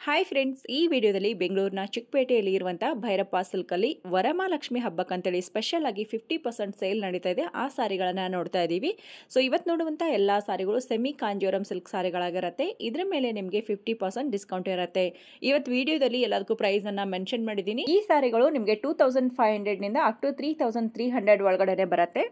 Hi friends, ಈ ವಿಡಿಯೋದಲ್ಲಿ ಬೆಂಗಳೂರಿನ ಚಿಕ್ಕಪೇಟೆಯಲ್ಲಿ ಇರುವಂತಹ ಭೈರಪ್ಪ ಸಿಲ್ಕಲ್ಲಿ ವರಮಹಾಲಕ್ಷ್ಮಿ ಹಬ್ಬಕ್ಕಂತೇಳಿ ಸ್ಪೆಷಲ್ ಆಗಿ 50% ಸೇಲ್ ನಡೀತಾ ಇದೆ. ಆ ಸಾರಿಗಳನ್ನು ನೋಡ್ತಾ ಇದ್ದೀವಿ. ಸೊ ಇವತ್ತು ನೋಡುವಂಥ ಎಲ್ಲ ಸಾರಿಗಳು ಸೆಮಿ ಕಾಂಜೀವರಂ ಸಿಲ್ಕ್ ಸಾರಿಗಳಾಗಿರುತ್ತೆ. ಇದ್ರ ಮೇಲೆ ನಿಮಗೆ 50% ಡಿಸ್ಕೌಂಟ್ ಇರುತ್ತೆ. ಇವತ್ತು ವಿಡಿಯೋದಲ್ಲಿ ಎಲ್ಲದಕ್ಕೂ ಪ್ರೈಸ್ ಅನ್ನ ಮೆನ್ಷನ್ ಮಾಡಿದ್ದೀನಿ. ಈ ಸಾರಿಗಳು ನಿಮಗೆ 2500 ನಿಂದ ಅಪ್ ಟು 3300 ಒಳಗಡೆ ಬರುತ್ತೆ.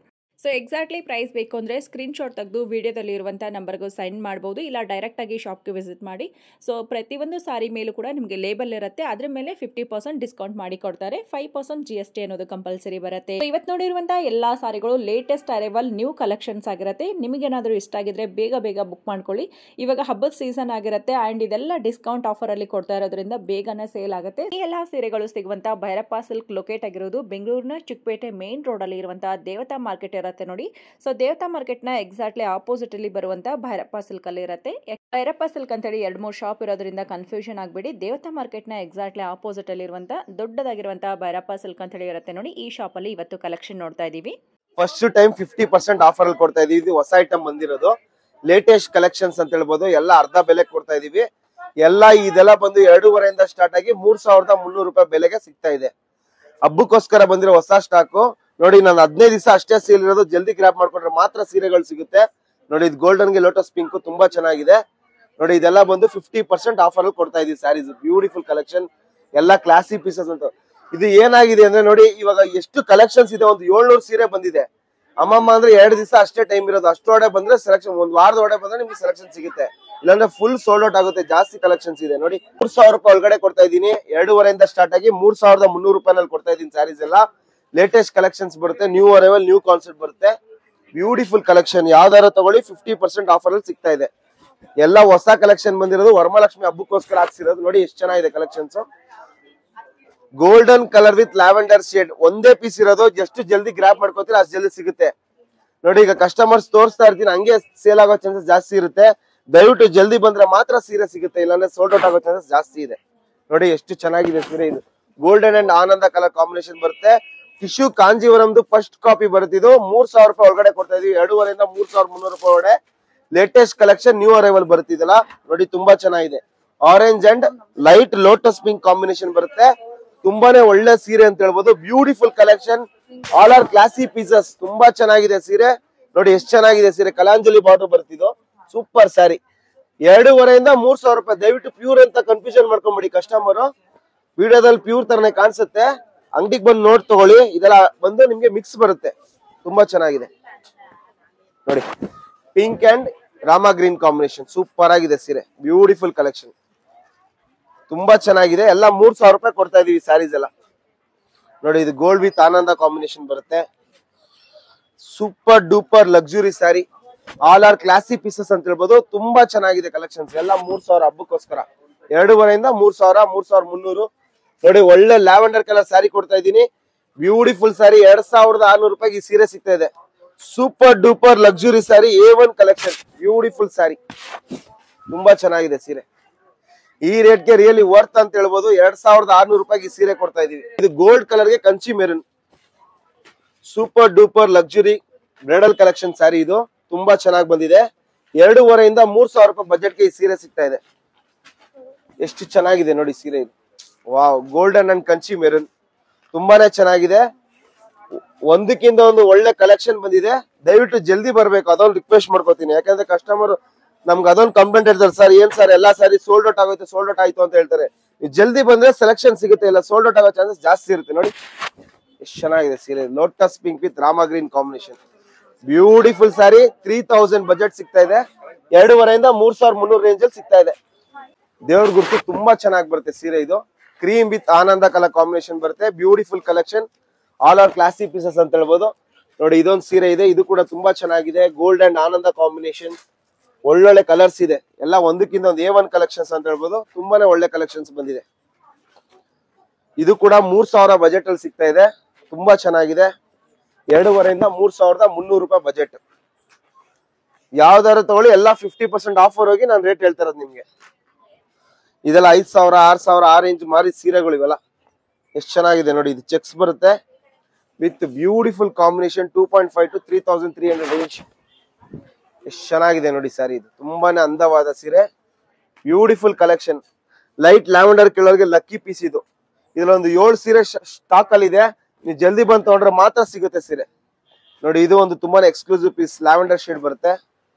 ಸೊ ಎಕ್ಸಾಕ್ಟ್ಲಿ ಪ್ರೈಸ್ ಬೇಕು ಅಂದರೆ ಸ್ಕ್ರೀನ್ಶಾಟ್ ತೆಗೆದು ವಿಡಿಯೋದಲ್ಲಿ ಇರುವಂಥ ನಂಬರ್ಗೂ ಸೆಂಡ್ ಮಾಡ್ಬೋದು, ಇಲ್ಲ ಡೈರೆಕ್ಟಾಗಿ ಶಾಪ್ಗೆ ವಿಸಿಟ್ ಮಾಡಿ. ಸೊ ಪ್ರತಿಯೊಂದು ಸಾರಿ ಮೇಲೂ ಕೂಡ ನಿಮಗೆ ಲೇಬಲ್ ಇರುತ್ತೆ, ಅದ್ರ ಮೇಲೆ 50% ಡಿಸ್ಕೌಂಟ್ ಮಾಡಿ ಕೊಡ್ತಾರೆ. 5% GST ಅನ್ನೋದು ಕಂಪಲ್ಸರಿ ಬರುತ್ತೆ. ಇವತ್ತು ನೋಡಿರುವಂಥ ಎಲ್ಲ ಸಾರಿಗಳು ಲೇಟೆಸ್ಟ್ ಅರೈವಲ್ ನ್ಯೂ ಕಲೆಕ್ಷನ್ಸ್ ಆಗಿರುತ್ತೆ. ನಿಮಗೇನಾದರೂ ಇಷ್ಟ ಆಗಿದ್ರೆ ಬೇಗ ಬುಕ್ ಮಾಡ್ಕೊಳ್ಳಿ. ಇವಾಗ ಹಬ್ಬದ ಸೀಸನ್ ಆಗಿರುತ್ತೆ ಆ್ಯಂಡ್ ಇದೆಲ್ಲ ಡಿಸ್ಕೌಂಟ್ ಆಫರಲ್ಲಿ ಕೊಡ್ತಾ ಇರೋದ್ರಿಂದ ಬೇಗನೆ ಸೇಲ್ ಆಗುತ್ತೆ. ಈ ಎಲ್ಲ ಸೀರೆಗಳು ಸಿಗುವಂಥ ಭೈರಪ್ಪ ಸಿಲ್ಕ್ ಲೊಕೇಟ್ ಆಗಿರೋದು ಬೆಂಗಳೂರಿನ ಚಿಕ್ಕಪೇಟೆ ಮೇನ್ ರೋಡಲ್ಲಿ ಇರುವಂತಹ ದೇವತಾ ಮಾರ್ಕೆಟ್ ಇರುತ್ತೆ ನೋಡಿ. ಸೊ ದೇವತಾ ಮಾರ್ಕೆಟ್ ನ ಎಕ್ಸಾಕ್ಟ್ಲಿ ಆಪೋಸಿಟ್ ಅಲ್ಲಿ ಬರುವಂತ ಭೈರಪ್ಪ ಸಿಲ್ಕ್ ಅಲ್ಲಿ ಇರುತ್ತೆ. ಭೈರಪ್ಪ ಸಿಲ್ಕ್ ಅಂತ ಹೇಳಿ 2-3 ಶಾಪ್ ಇರೋದ್ರಿಂದ ಕನ್ಫ್ಯೂಷನ್ ಆಗಬೇಡಿ. ದೇವತಾ ಮಾರ್ಕೆಟ್ ನ ಎಕ್ಸಾಕ್ಟ್ಲಿ ಆಪೋಸಿಟ್ ಅಲ್ಲಿ ಇರುವಂತ ದೊಡ್ಡದಾಗಿರುವಂತಹ ಭೈರಪ್ಪ ಸಿಲ್ಕ್ ಅಂತ ಹೇಳಿ ಇರುತ್ತೆ ನೋಡಿ. ಈ ಶಾಪ್ ಅಲ್ಲಿ ಇವತ್ತು ಕಲೆಕ್ಷನ್ ನೋಡ್ತಾ ಇದೀವಿ. ಫಸ್ಟ್ ಟೈಮ್ 50% ಆಫರ್ ಅಲ್ಲಿ ಕೊಡ್ತಾ ಇದೀವಿ. ಇದು ಹೊಸ ಐಟಮ್ ಬಂದಿರೋದು, ಲೇಟೆಸ್ಟ್ ಕಲೆಕ್ಷನ್ಸ್ ಅಂತ ಹೇಳ್ಬೋದು. ಎಲ್ಲ ಅರ್ಧ ಬೆಲೆ ಕೊಡ್ತಾ ಇದೀವಿ. ಇದೆಲ್ಲ ಬಂದು 2,500 ಇಂದ ಸ್ಟಾರ್ಟ್ ಆಗಿ 3,300 ರೂಪಾಯಿ ಬೆಲೆಗೆ ಸಿಗ್ತಾ ಇದೆ. ಹಬ್ಬಕ್ಕೋಸ್ಕರ ಬಂದಿರೋ ಹೊಸ ಸ್ಟಾಕ್ ನೋಡಿ. ನಾನು 15 ದಿವಸ ಅಷ್ಟೇ ಸೇಲ್ ಇರೋದು, ಜಲ್ದಿ ಗ್ರಾಪ್ ಮಾಡ್ಕೊಂಡ್ರೆ ಮಾತ್ರ ಸೀರೆಗಳು ಸಿಗುತ್ತೆ ನೋಡಿ. ಇದು ಗೋಲ್ಡನ್ ಗೆ ಲೋಟಸ್ ಪಿಂಕ್ ತುಂಬಾ ಚೆನ್ನಾಗಿದೆ ನೋಡಿ. ಇದೆಲ್ಲ ಬಂದು 50% ಆಫರ್ ಅಲ್ಲಿ ಕೊಡ್ತಾ ಇದೀವಿ. ಸ್ಯಾರೀಸ್ ಬ್ಯೂಟಿಫುಲ್ ಕಲೆಕ್ಷನ್, ಎಲ್ಲ ಕ್ಲಾಸಿ ಪೀಸಸ್ ಅಂತ. ಇದು ಏನಾಗಿದೆ ಅಂದ್ರೆ ನೋಡಿ, ಇವಾಗ ಎಷ್ಟು ಕಲೆಕ್ಷನ್ಸ್ ಇದೆ, ಒಂದು 700 ಸೀರೆ ಬಂದಿದೆ. ಅಮ್ಮಮ್ಮ ಅಂದ್ರೆ 2 ದಿವಸ ಅಷ್ಟೇ ಟೈಮ್ ಇರೋದು. ಅಷ್ಟೊಡೆ ಬಂದ್ರೆ ಸೆಲೆಕ್ಷನ್, ಒಂದು ವಾರದ ಒಳಗೆ ಬಂದ್ರೆ ನಿಮ್ಗೆ ಸೆಲೆಕ್ಷನ್ ಸಿಗುತ್ತೆ, ಇಲ್ಲಾಂದ್ರೆ ಫುಲ್ ಸೋಲ್ಡ್ ಔಟ್ ಆಗುತ್ತೆ. ಜಾಸ್ತಿ ಕಲೆಕ್ಷನ್ಸ್ ಇದೆ ನೋಡಿ. 3,000 ರೂಪಾಯಿ ಒಳಗಡೆ ಕೊಡ್ತಾ ಇದೀನಿ. 2,500 ಇಂದ ಸ್ಟಾರ್ಟ್ ಆಗಿ 3,300 ರೂಪಾಯಿನಲ್ಲಿ ಕೊಡ್ತಾ ಇದೀನಿ. ಸ್ಯಾರೀಸ್ ಎಲ್ಲ ಲೇಟೆಸ್ಟ್ ಕಲೆಕ್ಷನ್ಸ್ ಬರುತ್ತೆ, ನ್ಯೂ ಅರೈವಲ್, ನ್ಯೂ ಕಾನ್ಸೆಪ್ಟ್ ಬರುತ್ತೆ. ಬ್ಯೂಟಿಫುಲ್ ಕಲೆಕ್ಷನ್, ಯಾವ್ದಾರು ತಗೊಳ್ಳಿ 50% ಆಫರ್ ಅಲ್ಲಿ ಸಿಗ್ತಾ ಇದೆ. ಎಲ್ಲ ಹೊಸ ಕಲೆಕ್ಷನ್ ಬಂದಿರೋದು, ವರಮಹಾಲಕ್ಷ್ಮಿ ಹಬ್ಬಕ್ಕೋಸ್ಕರ ಹಾಕ್ಸಿರೋದು ನೋಡಿ. ಎಷ್ಟು ಚೆನ್ನಾಗಿದೆ collections. Golden colour with lavender shade, ಒಂದೇ ಪೀಸ್ ಇರೋದು. ಎಷ್ಟು ಜಲ್ದಿ ಗ್ರಾಪ್ ಮಾಡ್ಕೋತೀರಾ ಅಷ್ಟು ಜಲ್ದಿ ಸಿಗುತ್ತೆ ನೋಡಿ. ಈಗ ಕಸ್ಟಮರ್ಸ್ ತೋರಿಸ್ತಾ ಇರ್ತೀನಿ, ಹಂಗೆ ಸೇಲ್ ಆಗೋ ಚಾನ್ಸಸ್ ಜಾಸ್ತಿ ಇರುತ್ತೆ. ದಯವಿಟ್ಟು ಜಲ್ದಿ ಬಂದ್ರೆ ಮಾತ್ರ ಸೀರೆ ಸಿಗುತ್ತೆ, ಇಲ್ಲಾಂದ್ರೆ ಸೋಲ್ಡ್ ಔಟ್ ಆಗೋ ಚಾನ್ಸಸ್ ಜಾಸ್ತಿ ಇದೆ ನೋಡಿ. ಎಷ್ಟು ಚೆನ್ನಾಗಿದೆ ಸೀರೆ. ಇದು ಗೋಲ್ಡನ್ ಅಂಡ್ ಆನಂದ ಕಲರ್ ಕಾಂಬಿನೇಷನ್ ಬರುತ್ತೆ. ಟಿಶ್ಯೂ ಕಾಂಜೀವರಂದು ಫಸ್ಟ್ ಕಾಪಿ ಬರುತ್ತೆ. ಇದು 3,000 ರೂಪಾಯಿ ಒಳಗಡೆ ಕೊಡ್ತಾ ಇದೀವಿ. 2,500 ಇಂದ 3,300 ರೂಪಾಯಿ ಒಳಗಡೆ ಲೇಟೆಸ್ಟ್ ಕಲೆಕ್ಷನ್, ನ್ಯೂ ಅರೈವಲ್ ಬರ್ತಿದಲ್ಲ ನೋಡಿ. ತುಂಬಾ ಚೆನ್ನಾಗಿದೆ. Orange and light lotus pink combination ಬರುತ್ತೆ. ತುಂಬಾನೇ ಒಳ್ಳೆ ಸೀರೆ ಅಂತ ಹೇಳ್ಬೋದು. Beautiful collection, all are classy pieces. ತುಂಬಾ ಚೆನ್ನಾಗಿದೆ ಸೀರೆ ನೋಡಿ. ಎಷ್ಟು ಚೆನ್ನಾಗಿದೆ ಸೀರೆ. ಕಲಾಂಜಲಿ ಬಾರ್ಡರ್ ಬರ್ತಿದ್ದು ಸೂಪರ್ ಸ್ಯಾರಿ. 2,500 ಇಂದ 3,000 ರೂಪಾಯಿ. ದಯವಿಟ್ಟು ಪ್ಯೂರ್ ಅಂತ ಕನ್ಫ್ಯೂಷನ್ ಮಾಡ್ಕೊಂಬಿಡಿ ಕಸ್ಟಮರ್. ವಿಡಿಯೋದಲ್ಲಿ ಪ್ಯೂರ್ ತರನೇ ಕಾಣಿಸುತ್ತೆ, ಅಂಗಡಿಗೆ ಬಂದು ನೋಡ್ ತಗೊಳ್ಳಿ. ಇದೆಲ್ಲ ಬಂದು ನಿಮ್ಗೆ ಮಿಕ್ಸ್ ಬರುತ್ತೆ. ತುಂಬಾ ಚೆನ್ನಾಗಿದೆ ನೋಡಿ. Pink and Rama green combination super ಆಗಿದೆ ಸೀರೆ. ಬ್ಯೂಟಿಫುಲ್ ಕಲೆಕ್ಷನ್, ತುಂಬಾ ಚೆನ್ನಾಗಿದೆ. ಎಲ್ಲ 3,000 ರೂಪಾಯಿ ಕೊಡ್ತಾ ಇದೀವಿ ಸ್ಯಾರೀಸ್ ಎಲ್ಲ ನೋಡಿ. ಇದು ಗೋಲ್ಡ್ ವಿತ್ ಆನಂದ ಕಾಂಬಿನೇಷನ್ ಬರುತ್ತೆ. Super duper luxury sari, all are classy pieces ಅಂತ ಹೇಳ್ಬೋದು. ತುಂಬಾ ಚೆನ್ನಾಗಿದೆ ಕಲೆಕ್ಷನ್ಸ್. ಎಲ್ಲ 3,000 ಹಬ್ಬಕ್ಕೋಸ್ಕರ. 2,500 ಇಂದ 3,000, 3,300 ನೋಡಿ. ಒಳ್ಳೆ ಲ್ಯಾವೆಂಡರ್ ಕಲರ್ ಸ್ಯಾರಿ ಕೊಡ್ತಾ ಇದ್ದೀನಿ. ಬ್ಯೂಟಿಫುಲ್ ಸ್ಯಾರಿ. 2,600 ರೂಪಾಯಿಗೆ ಈ ಸೀರೆ ಸಿಗ್ತಾ ಇದೆ. Super duper luxury sari, A1 collection. Beautiful sari, ತುಂಬಾ ಚೆನ್ನಾಗಿದೆ ಸೀರೆ. ಈ ರೇಟ್ಗೆ ರಿಯಲಿ ವರ್ತ್ ಅಂತ ಹೇಳ್ಬೋದು. 2,600 ರೂಪಾಯಿಗೆ ಈ ಸೀರೆ ಕೊಡ್ತಾ ಇದೀವಿ. ಇದು ಗೋಲ್ಡ್ ಕಲರ್ಗೆ Kanchi maroon, super duper luxury bridal collection saree. ಇದು ತುಂಬಾ ಚೆನ್ನಾಗಿ ಬಂದಿದೆ. 2,500 ಇಂದ 3,000 ರೂಪಾಯಿ ಬಜೆಟ್ಗೆ ಈ ಸೀರೆ ಸಿಗ್ತಾ ಇದೆ. ಎಷ್ಟು ಚೆನ್ನಾಗಿದೆ ನೋಡಿ ಸೀರೆ ಇದು. Wow, golden and Kanchi maroon ತುಂಬಾನೇ ಚೆನ್ನಾಗಿದೆ. ಒಂದಕ್ಕಿಂತ ಒಂದು ಒಳ್ಳೆ ಕಲೆಕ್ಷನ್ ಬಂದಿದೆ. ದಯವಿಟ್ಟು ಜಲ್ದಿ ಬರ್ಬೇಕು, ಅದೊಂದು ರಿಕ್ವೆಸ್ಟ್ ಮಾಡ್ಕೋತೀನಿ. ಯಾಕಂದ್ರೆ ಕಸ್ಟಮರ್ ನಮ್ಗೆ ಅದೊಂದು ಕಂಪ್ಲೇಂಟ್ ಹೇಳ್ತಾರೆ, ಸರ್ ಏನ್ ಸರ್ ಎಲ್ಲಾ ಸಾರಿ ಸೋಲ್ಡ್ ಔಟ್ ಆಗುತ್ತೆ, ಸೋಲ್ಡ್ ಔಟ್ ಆಯ್ತು ಅಂತ ಹೇಳ್ತಾರೆ. ನೀವು ಜಲ್ದಿ ಬಂದ್ರೆ ಸೆಲೆಕ್ಷನ್ ಸಿಗುತ್ತೆ, ಇಲ್ಲ ಸೋಲ್ಡ್ ಔಟ್ ಆಗೋ ಚಾನ್ಸಸ್ ಜಾಸ್ತಿ ಇರುತ್ತೆ ನೋಡಿ. ಎಷ್ಟು ಚೆನ್ನಾಗಿದೆ ಸೀರೆ. Lotus pink with Rama green combination, beautiful sari. 3,000 budget ಸಿಗ್ತಾ ಇದೆ. 2,500 ಇಂದ 3,300 ರೇಂಜ್ ಅಲ್ಲಿ ಸಿಗ್ತಾ ಇದೆ. ದೇವ್ರ ಗುರ್ತು ತುಂಬಾ ಚೆನ್ನಾಗಿ ಬರುತ್ತೆ ಸೀರೆ. ಇದು ಕ್ರೀಮ್ ವಿತ್ ಆನಂದ ಕಲರ್ ಕಾಂಬಿನೇಷನ್ ಬರುತ್ತೆ. Beautiful collection, all are classy pieces ಅಂತ ಹೇಳ್ಬೋದು ನೋಡಿ. ಇದೊಂದು ಸೀರೆ ಇದೆ, ಇದು ಕೂಡ ತುಂಬಾ ಚೆನ್ನಾಗಿದೆ. ಗೋಲ್ಡ್ ಅಂಡ್ ಆನಂದ ಕಾಂಬಿನೇಷನ್, ಒಳ್ಳೊಳ್ಳೆ ಕಲರ್ಸ್ ಇದೆ. ಎಲ್ಲ ಒಂದಕ್ಕಿಂತ ಒಂದು A1 ಕಲೆಕ್ಷನ್ಸ್ ಅಂತ ಹೇಳ್ಬೋದು. ತುಂಬಾನೇ ಒಳ್ಳೆ ಕಲೆಕ್ಷನ್ಸ್ ಬಂದಿದೆ. ಇದು ಕೂಡ 3,000 ಬಜೆಟ್ ಅಲ್ಲಿ ಸಿಗ್ತಾ ಇದೆ. ತುಂಬಾ ಚೆನ್ನಾಗಿದೆ. 2,500 ಇಂದ 3,300 ರೂಪಾಯಿ ಬಜೆಟ್. ಯಾವ್ದಾರು ತಗೊಳ್ಳಿ, ಎಲ್ಲ 50% ಆಫರ್ ಹೋಗಿ ನಾನು ರೇಟ್ ಹೇಳ್ತಾ ಇರೋದು ನಿಮ್ಗೆ. ಇದೆಲ್ಲ 5,000, 6,000 ಆ ರೇಂಜ್ ಮಾರಿ ಸೀರೆಗಳು ಇವೆಲ್ಲ. ಎಷ್ಟು ಚೆನ್ನಾಗಿದೆ ನೋಡಿ. ಇದು ಚೆಕ್ಸ್ ಬರುತ್ತೆ with beautiful combination. 2.5 to 3,300 range. ಎಷ್ಟು ಚೆನ್ನಾಗಿದೆ ನೋಡಿ ಸ್ಯಾರಿ. ಇದು ತುಂಬಾನೇ ಅಂದವಾದ ಸೀರೆ, ಬ್ಯೂಟಿಫುಲ್ ಕಲೆಕ್ಷನ್. ಲೈಟ್ ಲ್ಯಾವೆಂಡರ್ ಕೆಳಗೆ ಲಕ್ಕಿ ಪೀಸ್ ಇದು. ಇದ್ರೊಂದು 7 ಸೀರೆ ಸ್ಟಾಕ್ ಅಲ್ಲಿ ಇದೆ. ನೀವು ಜಲ್ದಿ ಬಂದು ತಗೊಂಡ್ರೆ ಮಾತ್ರ ಸಿಗುತ್ತೆ ಸೀರೆ. ನೋಡಿ ಇದು ಒಂದು ತುಂಬಾನೇ ಎಕ್ಸ್ಕ್ಲೂಸಿವ್ ಪೀಸ್, ಲ್ಯಾವೆಂಡರ್ ಶೇಡ್ ಬರುತ್ತೆ.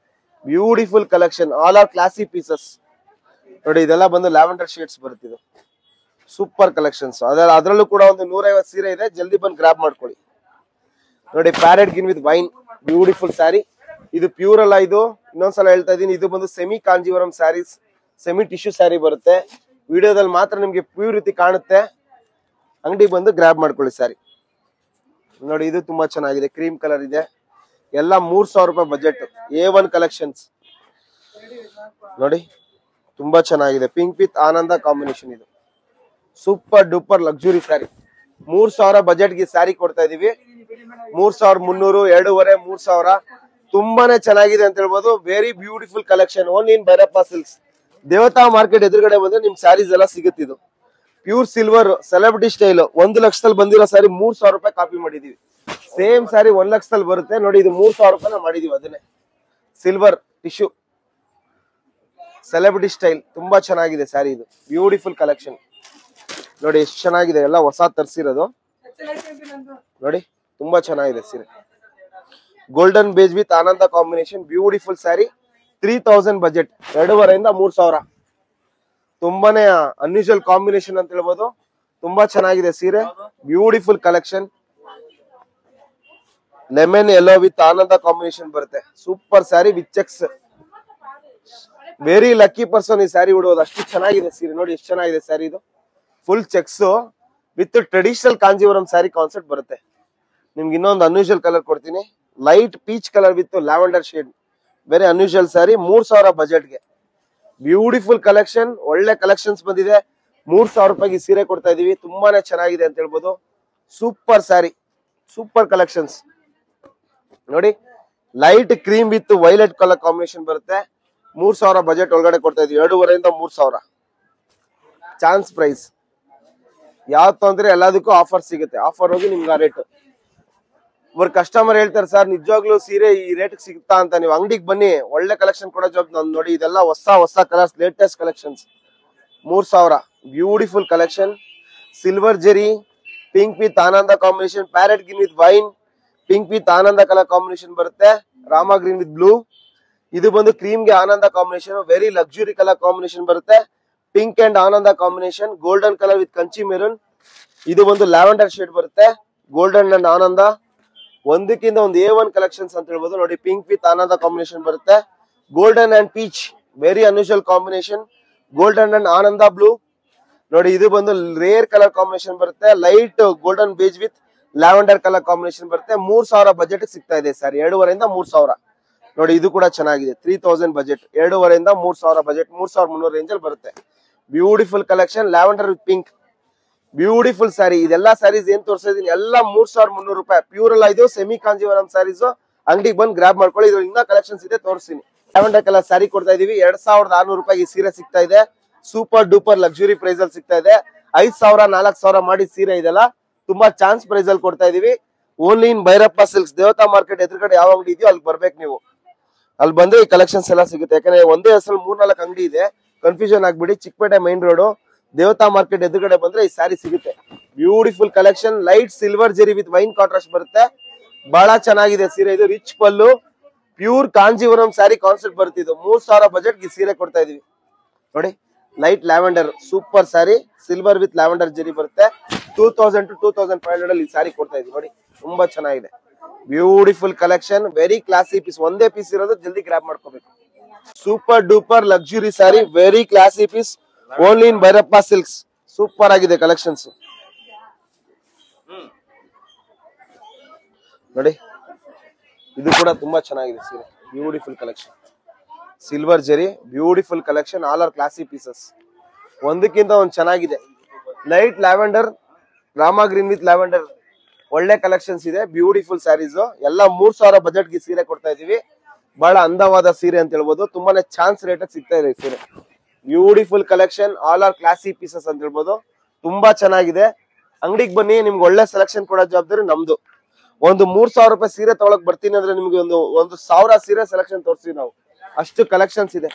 Beautiful collection, all are classy pieces. ನೋಡಿ ಇದೆಲ್ಲ ಬಂದು ಲ್ಯಾವೆಂಡರ್ ಶೇಡ್ಸ್ ಬರುತ್ತೆ. ಇದು ಸೂಪರ್ ಕಲೆಕ್ಷನ್ಸ್. ಅದರಲ್ಲೂ ಕೂಡ ಒಂದು 150 ಸೀರೆ ಇದೆ, ಜಲ್ದಿ ಬಂದು ಗ್ರಾಬ್ ಮಾಡ್ಕೊಳ್ಳಿ. ನೋಡಿ parrot green with wine, beautiful saree. ಇದು ಪ್ಯೂರ್ ಅಲ್ಲ, ಇದು ಇನ್ನೊಂದ್ಸಲ ಹೇಳ್ತಾ ಇದೀನಿ, ಇದು ಬಂದು semi Kanjeevaram sarees, semi tissue saree ಬರುತ್ತೆ. ವಿಡಿಯೋದಲ್ಲಿ ಮಾತ್ರ ನಿಮ್ಗೆ ಪ್ಯೂರ್ ರೀತಿ ಕಾಣುತ್ತೆ. ಅಂಗಡಿ ಬಂದು ಗ್ರಾಬ್ ಮಾಡ್ಕೊಳ್ಳಿ ಸ್ಯಾರಿ. ನೋಡಿ ಇದು ತುಂಬಾ ಚೆನ್ನಾಗಿದೆ, ಕ್ರೀಮ್ ಕಲರ್ ಇದೆ. ಎಲ್ಲ 3000 ರೂಪಾಯಿ ಬಜೆಟ್. A1 collections. ನೋಡಿ ತುಂಬಾ ಚೆನ್ನಾಗಿದೆ, ಪಿಂಕ್ ವಿತ್ ಆನಂದ ಕಾಂಬಿನೇಷನ್. ಇದು ಸೂಪರ್ ಡೂಪರ್ ಲಕ್ಸುರಿ ಸ್ಯಾರಿ. 3000 ಬಜೆಟ್ಗೆ ಸ್ಯಾರಿ ಕೊಡ್ತಾ ಇದೀವಿ. 3300, 2,500, 3000. ತುಂಬಾನೇ ಚೆನ್ನಾಗಿದೆ ಅಂತ ಹೇಳ್ಬೋದು. Very beautiful collection, only in Bhairappa silks. ದೇವತಾ ಮಾರ್ಕೆಟ್ ಎದುರುಗಡೆ ಬಂದ್ರೆ ನಿಮ್ ಸ್ಯಾರೀಸ್ ಎಲ್ಲ ಸಿಗುತ್ತೆ. ಇದು ಪ್ಯೂರ್ ಸಿಲ್ವರ್ ಸೆಲೆಬ್ರಿಟಿ ಸ್ಟೈಲ್. 1 ಲಕ್ಷದಲ್ಲಿ ಬಂದಿರೋ ಸ್ಯಾರಿ 3000 ರೂಪಾಯಿ ಕಾಪಿ ಮಾಡಿದೀವಿ. ಸೇಮ್ ಸ್ಯಾರಿ 1 ಲಕ್ಷದಲ್ಲಿ ಬರುತ್ತೆ. ನೋಡಿ ಇದು 3000 ರೂಪಾಯಿ ಮಾಡಿದೀವಿ. ಅದನ್ನೇ ಸಿಲ್ವರ್ ಟಿಶ್ಯೂ ಸೆಲೆಬ್ರಿಟಿ ಸ್ಟೈಲ್. ತುಂಬಾ ಚೆನ್ನಾಗಿದೆ ಸ್ಯಾರಿ. ಇದು ಬ್ಯೂಟಿಫುಲ್ ಕಲೆಕ್ಷನ್. ನೋಡಿ ಎಷ್ಟು ಚೆನ್ನಾಗಿದೆ, ಎಲ್ಲ ಹೊಸ ತರಿಸಿರೋದು. ನೋಡಿ ತುಂಬಾ ಚೆನ್ನಾಗಿದೆ ಸೀರೆ. ಗೋಲ್ಡನ್ ಬೇಜ್ ವಿತ್ ಆನಂದ ಕಾಂಬಿನೇಷನ್, ಬ್ಯೂಟಿಫುಲ್ ಸ್ಯಾರಿ. 3000 ಬಜೆಟ್, 2,500 3000. ತುಂಬಾನೇ ಅನ್ಯೂಶುವಲ್ ಕಾಂಬಿನೇಷನ್ ಅಂತ ಹೇಳ್ಬೋದು. ತುಂಬಾ ಚೆನ್ನಾಗಿದೆ ಸೀರೆ, beautiful collection. Lemon yellow with ಆನಂದ ಕಾಂಬಿನೇಷನ್ ಬರುತ್ತೆ. Super saree with checks. Very lucky person ಈ ಸ್ಯಾರಿ ಉಡೋದು, ಅಷ್ಟು ಚೆನ್ನಾಗಿದೆ ಸೀರೆ. ನೋಡಿ ಎಷ್ಟು ಚೆನ್ನಾಗಿದೆ ಸ್ಯಾರಿ. ಇದು full checks with traditional Kanjeevaram sari concept ಬರುತ್ತೆ. ನಿಮ್ಗೆ ಇನ್ನೊಂದು ಅನ್ಯೂಶುವಲ್ ಕಲರ್ ಕೊಡ್ತೀನಿ, light peach colour with lavender shade. Very unusual sari, 3000 ಬಜೆಟ್ಗೆ. ಬ್ಯೂಟಿಫುಲ್ ಕಲೆಕ್ಷನ್, ಒಳ್ಳೆ ಕಲೆಕ್ಷನ್ಸ್ ಬಂದಿದೆ. 3000 ರೂಪಾಯಿಗೆ ಸೀರೆ ಕೊಡ್ತಾ ಇದೀವಿ. ತುಂಬಾನೇ ಚೆನ್ನಾಗಿದೆ ಅಂತ ಹೇಳ್ಬೋದು. Super sari, super collections. ನೋಡಿ light cream with violet colour combination ಬರುತ್ತೆ. 3000 ಬಜೆಟ್ ಒಳಗಡೆ ಕೊಡ್ತಾ ಇದೀವಿ. 2,500 3000 ಚಾನ್ಸ್ ಪ್ರೈಸ್. ಯಾವತ್ತು ಅಂದ್ರೆ ಎಲ್ಲದಕ್ಕೂ ಆಫರ್ ಸಿಗುತ್ತೆ. ಆಫರ್ ಹೋಗಿ ನಿಮ್ಗೆ ಆ ರೇಟ್. ಇವ್ರ ಕಸ್ಟಮರ್ ಹೇಳ್ತಾರೆ, ಸರ್ ನಿಜವಾಗ್ಲೂ ಸೀರೆ ಈ ರೇಟ್ ಸಿಗುತ್ತಾ ಅಂತ. ನೀವು ಅಂಗಡಿಗೆ ಬನ್ನಿ, ಒಳ್ಳೆ ಕಲೆಕ್ಷನ್ ಕೊಡೋ ಜಾಬ್ ನಂದು. ನೋಡಿ ಇದೆಲ್ಲ ಹೊಸ colours, latest collections. 3000 beautiful collection. Silver zari, pink with ಆನಂದ combination, parrot green with wine, pink with ಆನಂದ ಕಲರ್ ಕಾಂಬಿನೇಷನ್ ಬರುತ್ತೆ. Rama green with blue. ಇದು ಬಂದು ಕ್ರೀಮ್ ಗೆ ಆನಂದ combination, very luxury colour combination ಬರುತ್ತೆ. ಪಿಂಕ್ ಅಂಡ್ ಆನಂದ combination, golden colour with Kanchi maroon. ಇದು ಒಂದು ಲ್ಯಾವೆಂಡರ್ ಶೇಡ್ ಬರುತ್ತೆ. ಗೋಲ್ಡನ್ ಅಂಡ್ ಆನಂದ ಒಂದಕ್ಕಿಂತ ಒಂದು A1 ಕಲೆಕ್ಷನ್ಸ್ ಅಂತ ಹೇಳ್ಬೋದು. ನೋಡಿ ಪಿಂಕ್ ವಿತ್ ಆನಂದ ಕಾಂಬಿನೇಷನ್ ಬರುತ್ತೆ. Golden and peach, very unusual combination. Golden and ಆನಂದ ಬ್ಲೂ. ನೋಡಿ ಇದು ಬಂದು ರೇರ್ ಕಲರ್ ಕಾಂಬಿನೇಷನ್ ಬರುತ್ತೆ. Light golden beige with lavender colour combination ಬರುತ್ತೆ. 3000 ಬಜೆಟ್ ಸಿಗ್ತಾ ಇದೆ ಸರ್. 2,500 3000. ನೋಡಿ ಇದು ಕೂಡ ಚೆನ್ನಾಗಿದೆ, 3000 ಬಜೆಟ್. 2,500 3000 ಬಜೆಟ್, 3,300 ರೇಂಜ್ ಅಲ್ಲಿ ಬರುತ್ತೆ. Beautiful collection, lavender with pink, beautiful sari. ಇದೆಲ್ಲ ಸ್ಯಾರೀಸ್ ಏನ್ ತೋರಿಸ್ತಾ ಇದೀನಿ ಎಲ್ಲ 3,300 ರೂಪಾಯಿ. ಪ್ಯೂರ್ ಅಲ್ಲ, ಇದು ಸೆಮಿ ಕಾಂಜೀವರಂ ಸ್ಯಾರೀಸ್. ಅಂಗಡಿಗೆ ಬಂದು ಗ್ರಾಬ್ ಮಾಡ್ಕೊಳ್ಳಿ. ಇದ್ರ ಇನ್ನ ಕಲೆಕ್ಷನ್ಸ್ ಇದೆ, ತೋರಿಸ್ತೀನಿ. ಲ್ಯಾವೆಂಡರ್ ಕಲರ್ ಸ್ಯಾರಿ ಕೊಡ್ತಾ ಇದೀವಿ. 2,600 ರೂಪಾಯಿ ಸೀರೆ ಸಿಗ್ತಾ ಇದೆ. ಸೂಪರ್ ಡೂಪರ್ ಲಕ್ಸುರಿ ಪ್ರೈಸ್ ಅಲ್ಲಿ ಸಿಗ್ತಾ ಇದೆ. 5,000 4,000 ಮಾಡಿ ಸೀರೆ ಇದೆಲ್ಲ ತುಂಬಾ ಚಾನ್ಸ್ ಪ್ರೈಸ್ ಅಲ್ಲಿ ಕೊಡ್ತಾ ಇದೀವಿ. Only in Bhairappa silks. ದೇವತಾ ಮಾರ್ಕೆಟ್ ಎದುರುಗಡೆ ಯಾವ ಅಂಗಡಿ ಇದೆಯೋ ಅಲ್ಲಿ ಬರ್ಬೇಕು ನೀವು. ಅಲ್ಲಿ ಬಂದ್ರೆ ಈ ಕಲೆಕ್ಷನ್ಸ್ ಎಲ್ಲ ಸಿಗುತ್ತೆ. ಯಾಕಂದ್ರೆ ಒಂದೇ ಹೆಸರು 3-4 ಅಂಗಡಿ ಇದೆ, ಕನ್ಫ್ಯೂಷನ್ ಆಗ್ಬಿಡಿ. Chickpet main road Devatha market ಎದುರುಗಡೆ ಬಂದ್ರೆ ಈ ಸ್ಯಾರಿ ಸಿಗುತ್ತೆ. Beautiful collection, light silver zari with wine contrast ಬರುತ್ತೆ. ಬಹಳ ಚೆನ್ನಾಗಿದೆ ಸೀರೆ. ಇದು rich pallu, pure Kanjeevaram sari concept ಬರುತ್ತೆ. ಇದು 3,000 ಬಜೆಟ್ ಈ ಸೀರೆ ಕೊಡ್ತಾ ಇದೀವಿ. ನೋಡಿ light lavender super sari, silver with lavender zari ಬರುತ್ತೆ. 2,000 to 2,500 ಅಲ್ಲಿ ಈ ಸ್ಯಾರಿ ಕೊಡ್ತಾ ಇದೀವಿ. ನೋಡಿ ತುಂಬಾ ಚೆನ್ನಾಗಿದೆ, beautiful collection, very classy piece. ಒಂದೇ ಪೀಸ್ ಇರೋದು, ಜಲ್ದಿ ಗ್ರಾಬ್ ಮಾಡ್ಕೋಬೇಕು. Super duper luxury sari, very classy piece, only in Bhairappa silks. Super ಆಗಿದೆ ಕಲೆಕ್ಷನ್ಸ್. ನೋಡಿ ಇದು ಕೂಡ ತುಂಬಾ ಚೆನ್ನಾಗಿದೆ ಸೀರೆ, beautiful collection. Silver zari, beautiful collection, all are classy pieces. ಒಂದಕ್ಕಿಂತ ಒಂದು ಚೆನ್ನಾಗಿದೆ. Light lavender, Rama green with lavender, ಒಳ್ಳೆ ಕಲೆಕ್ಷನ್ಸ್ ಇದೆ. ಬ್ಯೂಟಿಫುಲ್ ಸ್ಯಾರೀಸ್ ಎಲ್ಲ 3,000 ಬಜೆಟ್ಗೆ ಸೀರೆ ಕೊಡ್ತಾ ಇದೀವಿ. ಬಹಳ ಅಂದವಾದ ಸೀರೆ ಅಂತ ಹೇಳ್ಬೋದು. ತುಂಬಾನೇ ಚಾನ್ಸ್ ರೇಟ್ ಸಿಗ್ತಾ ಇದೆ ಸೀರೆ. Beautiful collection, all are classy pieces ಅಂತ ಹೇಳ್ಬೋದು. ತುಂಬಾ ಚೆನ್ನಾಗಿದೆ. ಅಂಗಡಿಗೆ ಬನ್ನಿ, ನಿಮ್ಗೆ ಒಳ್ಳೆ ಸೆಲೆಕ್ಷನ್ ಕೊಡೋ ಜವಾಬ್ದಾರಿ ನಮ್ದು. ಒಂದು 3,000 ರೂಪಾಯಿ ಸೀರೆ ತಗೊಳಕ್ ಬರ್ತೀನಿ ಅಂದ್ರೆ ನಿಮ್ಗೆ ಒಂದು 1,000 ಸೀರೆ ಸೆಲೆಕ್ಷನ್ ತೋರಿಸ್ತೀವಿ ನಾವು. ಅಷ್ಟು ಕಲೆಕ್ಷನ್ಸ್ ಇದೆ.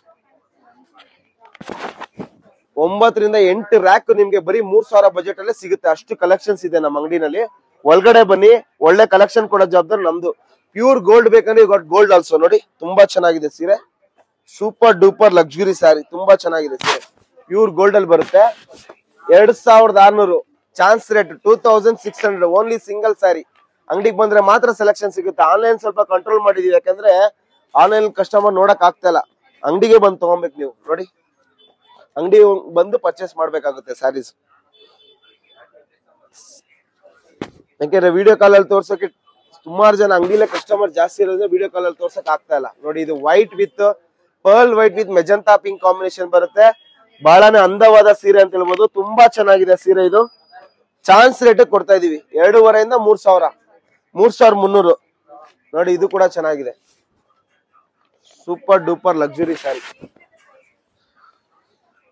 9ರಿಂದ 8 ರ್ಯಾಕ್ ನಿಮ್ಗೆ ಬರೀ 3000 ಬಜೆಟ್ ಅಲ್ಲೇ ಸಿಗುತ್ತೆ. ಅಷ್ಟು ಕಲೆಕ್ಷನ್ಸ್ ಇದೆ ನಮ್ಮ ಅಂಗಡಿನಲ್ಲಿ. ಒಳಗಡೆ ಬನ್ನಿ, ಒಳ್ಳೆ ಕಲೆಕ್ಷನ್ ಕೊಡೋ ಜವಾಬ್ದಾರಿ ನಮ್ದು. ಪ್ಯೂರ್ ಗೋಲ್ಡ್ ಬೇಕಂದ್ರೆ ಗಾಟ್ ಗೋಲ್ಡ್ ಆಲ್ಸೋ. ನೋಡಿ ತುಂಬಾ ಚೆನ್ನಾಗಿದೆ ಸೀರೆ, ಸೂಪರ್ ಡೂಪರ್ ಲಕ್ಸುರಿ ಸ್ಯಾರಿ, ತುಂಬಾ ಚೆನ್ನಾಗಿದೆ ಸೀರೆ. ಪ್ಯೂರ್ ಗೋಲ್ಡ್ ಅಲ್ಲಿ ಬರುತ್ತೆ. 2600 chance rate 2600 only single sari. ಅಂಗಡಿಗೆ ಬಂದ್ರೆ ಮಾತ್ರ ಸೆಲೆಕ್ಷನ್ ಸಿಗುತ್ತೆ. ಆನ್ಲೈನ್ ಸ್ವಲ್ಪ ಕಂಟ್ರೋಲ್ ಮಾಡಿದೀವಿ, ಯಾಕಂದ್ರೆ ಆನ್ಲೈನ್ ಕಸ್ಟಮರ್ ನೋಡಕ್ ಆಗ್ತಾ ಇಲ್ಲ. ಅಂಗಡಿಗೆ ಬಂದು ತಗೊಬೇಕು ನೀವು. ನೋಡಿ ಅಂಗಡಿ ಬಂದು ಪರ್ಚೇಸ್ ಮಾಡ್ಬೇಕಾಗುತ್ತೆ ಸ್ಯಾರೀಸ್. ಯಾಕೆಂದ್ರೆ ವಿಡಿಯೋ ಕಾಲ್ ಅಲ್ಲಿ ತೋರ್ಸಕ್ಕೆ ಸುಮಾರು ಜನ ಅಂಗಡಿಲೇ ಕಸ್ಟಮರ್ ಜಾಸ್ತಿ ಇರೋದ್ರೆ ವಿಡಿಯೋ ಕಾಲ್ ಅಲ್ಲಿ ತೋರ್ಸಕ್ ಆಗ್ತಾ ಇಲ್ಲ. ನೋಡಿ ಇದು white with pearl white with magenta pink combination ಬರುತ್ತೆ. ಬಹಳನೇ ಅಂದವಾದ ಸೀರೆ ಅಂತ ಹೇಳ್ಬೋದು. ತುಂಬಾ ಚೆನ್ನಾಗಿದೆ ಸೀರೆ. ಇದು ಚಾನ್ಸ್ ರೇಟ್ ಕೊಡ್ತಾ ಇದೀವಿ 2,500 3,000 3,300. ನೋಡಿ ಇದು ಕೂಡ ಚೆನ್ನಾಗಿದೆ, ಸೂಪರ್ ಡೂಪರ್ ಲಕ್ಸುರಿ ಸ್ಯಾರಿ,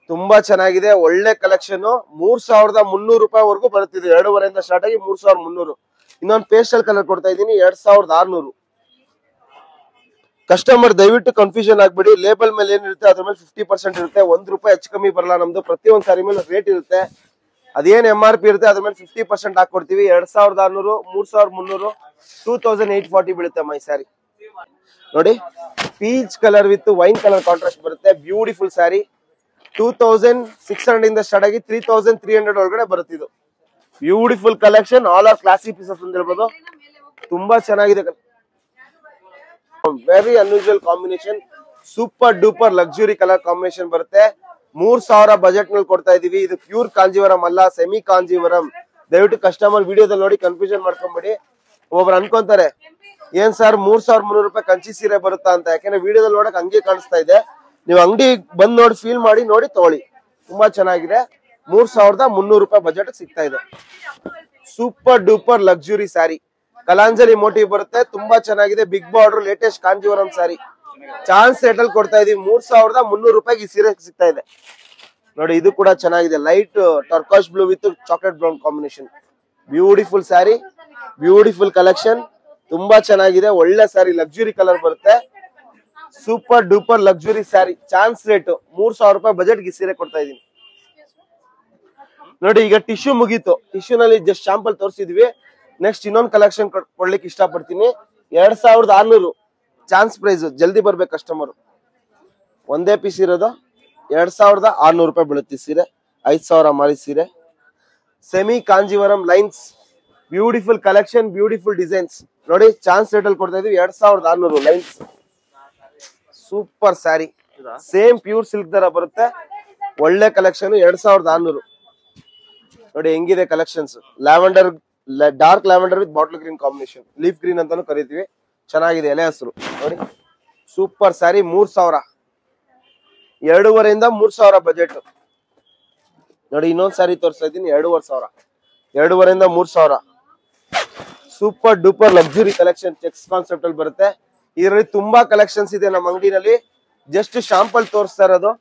ತುಂಬಾ ಚೆನ್ನಾಗಿದೆ. ಒಳ್ಳೆ ಕಲೆಕ್ಷನ್. 3,300 ರೂಪಾಯಿವರೆಗೂ ಬರುತ್ತಿದೆ. 2,500 ಸ್ಟಾರ್ಟ್ ಆಗಿ 3,300. ಇನ್ನೊಂದು ಪೇಸ್ಟಲ್ ಕಲರ್ ಕೊಡ್ತಾ ಇದ್ದೀನಿ 2,600. ಕಸ್ಟಮರ್ ದಯವಿಟ್ಟು ಕನ್ಫ್ಯೂಷನ್ ಆಗ್ಬಿಡಿ. ಲೇಬಲ್ ಮೇಲೆ ಏನಿರುತ್ತೆ ಅದ್ರ ಮೇಲೆ 50% ಇರುತ್ತೆ. 1 ರೂಪಾಯಿ ಹೆಚ್ಚು ಕಮ್ಮಿ ಬರಲ್ಲ. ನಮ್ದು ಪ್ರತಿಯೊಂದು ಸಾರಿ ಮೇಲೆ ರೇಟ್ ಇರುತ್ತೆ. ಅದೇನ್ MRP ಇರುತ್ತೆ ಅದ್ರ ಮೇಲೆ 50% ಹಾಕೊಡ್ತೀವಿ. 2,600 3,300 2,840 ಬೀಳುತ್ತೆ ಮೈ ಸ್ಯಾರಿ. ನೋಡಿ peach colour with wine colour contrast ಬರುತ್ತೆ. ಬ್ಯೂಟಿಫುಲ್ ಸ್ಯಾರಿ. 2,600 ಇಂದ ಸ್ಟಾರ್ಟ್ ಆಗಿ 3,300 ಒಳಗಡೆ ಬರುತ್ತೆ. ಇದು beautiful collection. All are classic pieces ಅಂತ ಹೇಳ್ಬೋದು. ತುಂಬಾ ಚೆನ್ನಾಗಿದೆ. Very unusual combination. Super duper luxury colour combination ಬರುತ್ತೆ. 3,000 ಬಜೆಟ್ ನಲ್ಲಿ ಕೊಡ್ತಾ ಇದೀವಿ. ಇದು ಪ್ಯೂರ್ ಕಾಂಜೀವರಂ ಅಲ್ಲ, ಸೆಮಿ ಕಾಂಜೀವರಂ. ದಯವಿಟ್ಟು ಕಸ್ಟಮರ್ ವಿಡಿಯೋದಲ್ಲಿ ನೋಡಿ ಕನ್ಫ್ಯೂಷನ್ ಮಾಡ್ಕೊಂಬೇಡಿ. ಒಬ್ಬೊಬ್ರು ಅನ್ಕೊಂತಾರೆ ಏನ್ ಸರ್ 3,300 ರೂಪಾಯಿ ಕಂಚಿ ಸೀರೆ ಬರುತ್ತಾ ಅಂತ. ಯಾಕಂದ್ರೆ ವಿಡಿಯೋದಲ್ಲಿ ನೋಡಕ್ ಹಂಗೆ ಕಾಣಿಸ್ತಾ ಇದೆ. ನೀವು ಅಂಗಡಿ ಬಂದ್ ನೋಡಿ ಫೀಲ್ ಮಾಡಿ ನೋಡಿ ತಗೊಳ್ಳಿ. ತುಂಬಾ ಚೆನ್ನಾಗಿದೆ. 3,300 ರೂಪಾಯಿ ಬಜೆಟ್ ಸಿಗ್ತಾ ಇದೆ. Super duper luxury sari. Kalanjali motive ಬರುತ್ತೆ. ತುಂಬಾ ಚೆನ್ನಾಗಿದೆ. Big border latest Kanjeevaram sari. Chance rate ಅಲ್ಲಿ ಕೊಡ್ತಾ ಇದೀವಿ. 3,300 ರೂಪಾಯಿಗೆ ಈ ಸೀರೆ ಸಿಗ್ತಾ ಇದೆ. ನೋಡಿ ಇದು ಕೂಡ ಚೆನ್ನಾಗಿದೆ. Light turquoise blue with chocolate brown combination. Beautiful saree, beautiful collection. ತುಂಬಾ ಚೆನ್ನಾಗಿದೆ. ಒಳ್ಳೆ ಸ್ಯಾರಿ, ಲಕ್ಸುರಿ ಕಲರ್ ಬರುತ್ತೆ. Super duper luxury saree. Chance rate 3,000 ರೂಪಾಯಿ ಬಜೆಟ್ ಈ ಸೀರೆ ಕೊಡ್ತಾ ಇದೀನಿ. ನೋಡಿ ಈಗ ಟಿಶ್ಯೂ ಮುಗೀತು. ಟಿಶ್ಯೂ ನಲ್ಲಿ ಜಸ್ಟ್ ಶಾಂಪಲ್ ತೋರಿಸಿದ್ವಿ. ನೆಕ್ಸ್ಟ್ ಇನ್ನೊಂದು ಕಲೆಕ್ಷನ್ ಕೊಡ್ಲಿಕ್ಕೆ ಇಷ್ಟಪಡ್ತೀನಿ. 2,600 ಚಾನ್ಸ್ ಪ್ರೈಸ್. ಜಲ್ದಿ ಬರ್ಬೇಕು ಕಸ್ಟಮರ್. ಒಂದೇ ಪೀಸ್ ಇರೋದು 2,600 ರೂಪಾಯಿ ಬೀಳುತ್ತೆ ಸೀರೆ. 5,000 ಮಾರಿ ಸೀರೆ. Semi Kanjeevaram lines. Beautiful collection, beautiful designs. ನೋಡಿ ಚಾನ್ಸ್ ರೇಟ್ ಅಲ್ಲಿ ಕೊಡ್ತಾ ಇದೀವಿ 2,600 lines. Super sari. Same pure silk ತರ ಬರುತ್ತೆ. ಒಳ್ಳೆ ಕಲೆಕ್ಷನ್. 2,600. ನೋಡಿ ಹೆಂಗಿದೆ collections. Lavender, dark lavender with bottle green combination. Leaf green ಅಂತಾನು ಕರಿತೀವಿ. ಚೆನ್ನಾಗಿದೆ ಎಲೆ ಹಸಿರು. ನೋಡಿ ಸೂಪರ್ ಸ್ಯಾರಿ. 3,000, 2,500 3,000 ಬಜೆಟ್. ನೋಡಿ ಇನ್ನೊಂದ್ ಸ್ಯಾರಿ ತೋರಿಸ್ತಾ ಇದ್ದೀನಿ 2,500, 2,500 3,000. Super duper luxury collection. Cheques concept ಅಲ್ಲಿ ಬರುತ್ತೆ. ಇದರಲ್ಲಿ ತುಂಬಾ ಕಲೆಕ್ಷನ್ಸ್ ಇದೆ ನಮ್ಮ ಅಂಗಡಿನಲ್ಲಿ. ಜಸ್ಟ್ ಶಾಂಪಲ್ ತೋರಿಸ್ತಾ ಇರೋದು.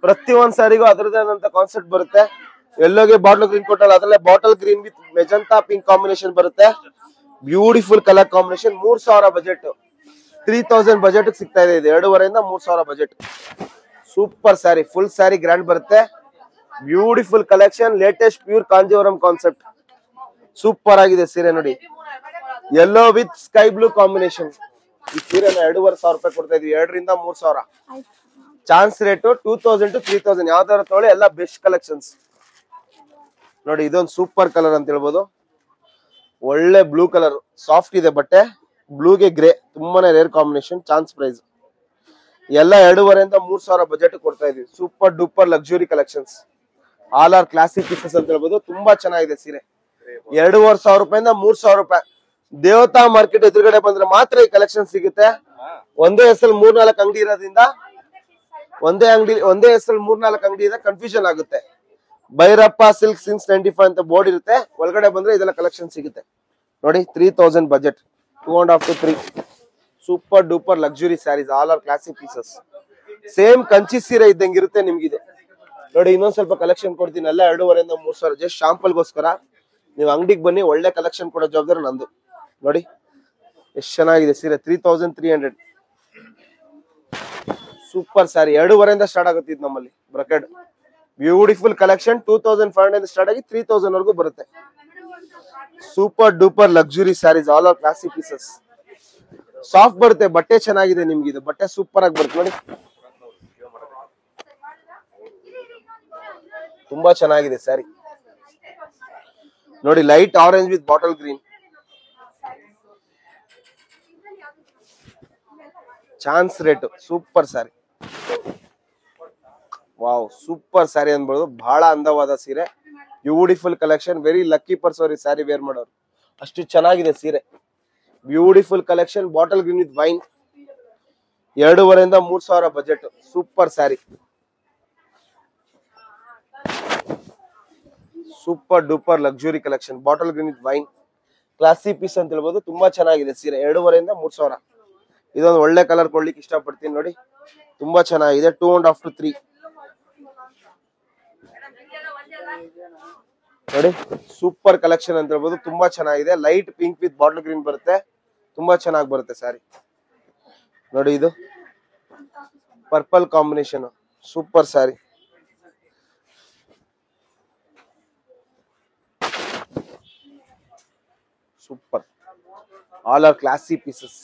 ಪ್ರತಿಯೊಂದ್ ಸ್ಯಾರಿಗೂ ಅದರದೇ ಆದಂತ ಕಾನ್ಸೆಪ್ಟ್ ಬರುತ್ತೆ. ಎಲ್ಲೋಗೆ ಬಾಟಲ್ ಗ್ರೀನ್ ಕೊಟ್ಟಲ್ಲ, ಅದ್ರಲ್ಲೇ bottle green with magenta pink combination ಬರುತ್ತೆ. Beautiful colour combination. 3,000 budget. 3,000 budget ಸಿಗ್ತಾ ಇದೆ. 2,500 3,000 budget. Super saree. Full saree grand ಬರುತ್ತೆ. Beautiful collection. Latest pure Kanjeevaram concept. Super ಆಗಿದೆ ಸೀರೆ. ನೋಡಿ yellow with sky blue combination. ಈ ಸೀರೆನ 2,500 ರೂಪಾಯಿ ಕೊಡ್ತಾ ಇದೀವಿ. 2,000 3,000. Chance rate 2,000 to 3,000. ಯಾವ್ದಾರ ತಗೊಳ್ಳಿ, ಎಲ್ಲ ಬೆಸ್ಟ್ ಕಲೆಕ್ಷನ್ಸ್. ನೋಡಿ ಇದೊಂದು ಸೂಪರ್ ಕಲರ್ ಅಂತ ಹೇಳ್ಬೋದು. ಒಳ್ಳೆ ಬ್ಲೂ ಕಲರ್. ಸಾಫ್ಟ್ ಇದೆ ಬಟ್ಟೆ. ಬ್ಲೂಗೆ ಗ್ರೇ ತುಂಬಾನೇ ರೇರ್ ಕಾಂಬಿನೇಷನ್. Chance price. ಎಲ್ಲ 2,500 3,000 ಬಜೆಟ್ ಕೊಡ್ತಾ ಇದೀವಿ. Super duper luxury collections. All are classic pieces ಅಂತ ಹೇಳ್ಬೋದು. ತುಂಬಾ ಚೆನ್ನಾಗಿದೆ ಸೀರೆ. 2,500 ರೂಪಾಯಿಂದ 3,000 ರೂಪಾಯಿ. ದೇವತಾ ಮಾರ್ಕೆಟ್ ಎದುರುಗಡೆ ಬಂದ್ರೆ ಮಾತ್ರ ಈ ಕಲೆಕ್ಷನ್ ಸಿಗುತ್ತೆ. ಒಂದೇ ಹೆಸರು 3-4 ಅಂಗಡಿ ಇರೋದ್ರಿಂದ ಒಂದೇ ಹೆಸರು 3-4 ಅಂಗಡಿ ಇದೆ, ಕನ್ಫ್ಯೂಷನ್ ಆಗುತ್ತೆ. ಭೈರಪ್ಪ ಸಿಲ್ಕ್ ಸಿನ್ಸ್ 95 ಅಂತ ಬೋರ್ಡ್ ಇರುತ್ತೆ. ಒಳಗಡೆ ಬಂದ್ರೆ ಇದೆಲ್ಲ ಕಲೆಕ್ಷನ್ ಸಿಗುತ್ತೆ. ನೋಡಿ 3,000 budget. 2.5 to 3. Super duper luxury saris. All are classic pieces. Same Kanchi ಸೀರೆ ಇದ್ದಂಗಿರುತ್ತೆ ನಿಮ್ಗಿದೆ. ನೋಡಿ ಇನ್ನೊಂದ್ ಸ್ವಲ್ಪ ಕಲೆಕ್ಷನ್ ಕೊಡ್ತೀನಿ. ಎಲ್ಲ 2,500 3,000. ಜಸ್ಟ್ ಶಾಂಪಲ್ಗೋಸ್ಕರ ನೀವು ಅಂಗಡಿಗೆ ಬನ್ನಿ. ಒಳ್ಳೆ ಕಲೆಕ್ಷನ್ ಕೊಡೋ ಜವಾಬ್ದಾರಿ ನಂದು. ನೋಡಿ ಎಷ್ಟು ಚೆನ್ನಾಗಿದೆ ಸೀರೆ. 3,300. Super saree. 2,500 ಸ್ಟಾರ್ಟ್ ಆಗುತ್ತೆ ಇದು ನಮ್ಮಲ್ಲಿ ಬ್ರಕೆಟ್. ಬ್ಯೂಟಿಫುಲ್ ಕಲೆಕ್ಷನ್ 2500 ಸ್ಟಾರ್ಟ್ ಆಗಿ 3000 ವರೆಗೂ ಬರುತ್ತೆ. Super duper luxury saris, all are classic pieces. Soft ಬರುತ್ತೆ, ಬಟ್ಟೆ ಚೆನ್ನಾಗಿದೆ ನಿಮ್ಗೆ. ಇದು ಬಟ್ಟೆ ಸೂಪರ್ ಆಗಿ ಬರುತ್ತೆ ನೋಡಿ, ತುಂಬಾ ಚೆನ್ನಾಗಿದೆ ಸ್ಯಾರಿ ನೋಡಿ. Light orange with bottle green, chance rate, super sari. Wow, super sari ಅನ್ಬೋದು. ಬಹಳ ಅಂದವಾದ ಸೀರೆ, beautiful collection. Very lucky person ಈ ಸ್ಯಾರಿ ವೇರ್ ಮಾಡೋರು, ಅಷ್ಟು ಚೆನ್ನಾಗಿದೆ ಸೀರೆ. Beautiful collection, bottle green with wine. 2,500 ಇಂದ 3,000 budget. Super sari, super duper luxury collection, bottle green with wine. Classy piece ಅಂತ ಹೇಳ್ಬೋದು. ತುಂಬಾ ಚೆನ್ನಾಗಿದೆ ಸೀರೆ. 2,500 ಇಂದ 3,000. ಇದೊಂದು ಒಳ್ಳೆ ಕಲರ್ ಕೊಡ್ಲಿಕ್ಕೆ ಇಷ್ಟಪಡ್ತೀನಿ ನೋಡಿ, ತುಂಬಾ ಚೆನ್ನಾಗಿದೆ. 2.5 to 3 ನೋಡಿ. ಸೂಪರ್ ಕಲೆಕ್ಷನ್ ಅಂತ ಹೇಳ್ಬೋದು, ತುಂಬಾ ಚೆನ್ನಾಗಿದೆ. Light pink with bottle green ಬರುತ್ತೆ, ತುಂಬಾ ಚೆನ್ನಾಗಿ ಬರುತ್ತೆ ಸ್ಯಾರಿ ನೋಡಿ. ಇದು purple combination, super sari. Super, all are classy pieces.